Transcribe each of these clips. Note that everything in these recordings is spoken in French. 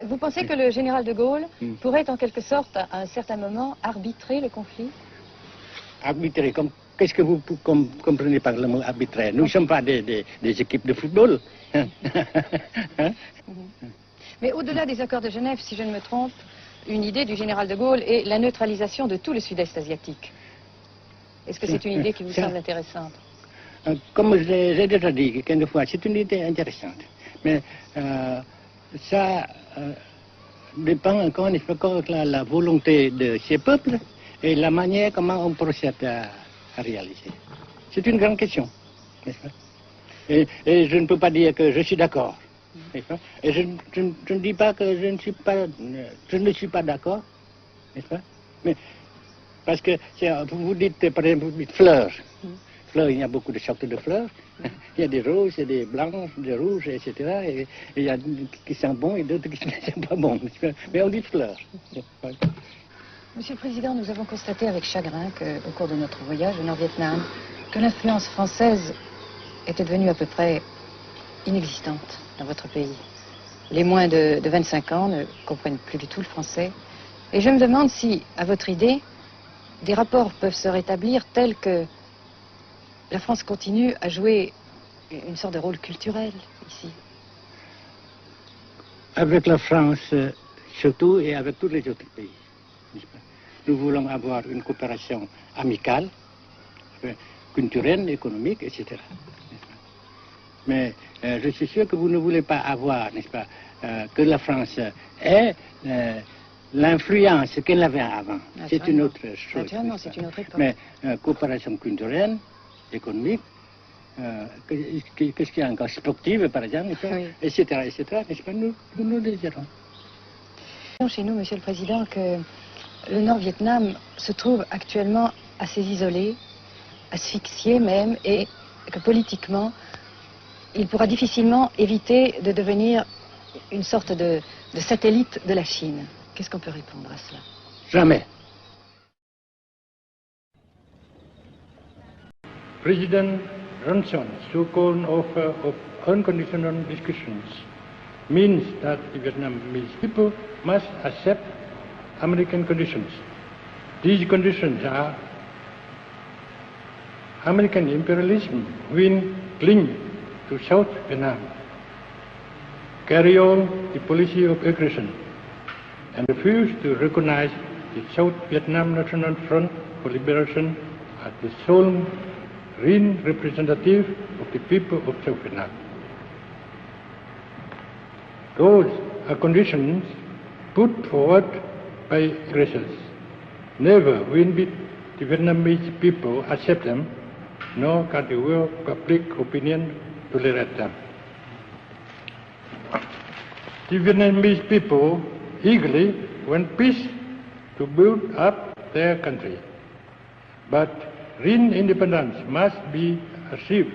Vous pensez que le général de Gaulle pourrait en quelque sorte, à un certain moment, arbitrer le conflit? Arbitrer, qu'est-ce que vous comprenez par le mot arbitraire? Nous ne sommes pas des équipes de football. Hein? Mais au-delà des accords de Genève, si je ne me trompe, une idée du général de Gaulle est la neutralisation de tout le sud-est asiatique. Est-ce que c'est une idée qui vous semble intéressante? Comme j'ai déjà dit quelquefois, c'est une idée intéressante. Mais ça dépend encore une fois de la volonté de ces peuples et la manière comment on procède à réaliser. C'est une grande question, n'est-ce pas? Et je ne peux pas dire que je suis d'accord. Et je ne dis pas que je ne suis pas d'accord, n'est-ce pas? Mais parce que vous dites, par exemple, vous dites fleurs. Fleurs, il y a beaucoup de sortes de fleurs. Il y a des roses, il y a des blanches, des rouges, etc. Et il y a qui sont bons et d'autres qui ne sont pas bons. Mais on dit fleurs. Monsieur le Président, nous avons constaté avec chagrin qu'au cours de notre voyage au Nord-Vietnam, que l'influence française était devenue à peu près inexistante dans votre pays. Les moins de 25 ans ne comprennent plus du tout le français. Et je me demande si, à votre idée, des rapports peuvent se rétablir tels que la France continue à jouer une sorte de rôle culturel ici. Avec la France, surtout, et avec tous les autres pays. Nous voulons avoir une coopération amicale, culturelle, économique, etc. Mais je suis sûr que vous ne voulez pas avoir, n'est-ce pas, que la France ait l'influence qu'elle avait avant. C'est une autre chose. Naturellement, c'est une autre époque. Mais coopération culturelle, économique, qu'est-ce qu'il y a encore, sportive par exemple, oui. etc., n'est-ce pas, nous le désirons. Chez nous, Monsieur le Président, que le Nord-Vietnam se trouve actuellement assez isolé, asphyxié même, et que politiquement, il pourra difficilement éviter de devenir une sorte de satellite de la Chine. Qu'est-ce qu'on peut répondre à cela? Jamais. President Johnson's so-called offer of unconditional discussions means that the Vietnamese people must accept American conditions. These conditions are American imperialism will cling to South Vietnam, carry on the policy of aggression, and refuse to recognize the South Vietnam National Front for Liberation as the sole real representative of the people of South Vietnam. Those are conditions put forward by aggressors. Never will the Vietnamese people accept them, nor can the world public opinion tolerate them. The Vietnamese people eagerly want peace to build up their country, but real independence must be achieved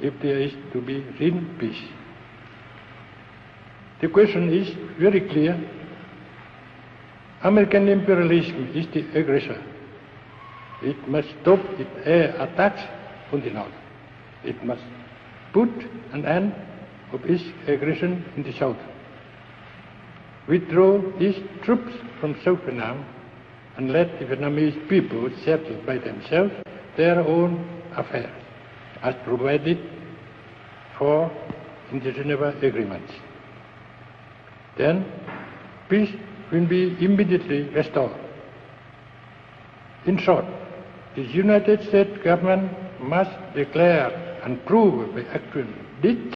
if there is to be real peace. The question is very clear. American imperialism is the aggressor. It must stop its air attacks on the North. It must put an end of its aggression in the South. Withdraw its troops from South Vietnam and let the Vietnamese people settle by themselves their own affairs, as provided for in the Geneva Agreements. Then peace will be immediately restored. In short, the United States government must declare and prove by actual deeds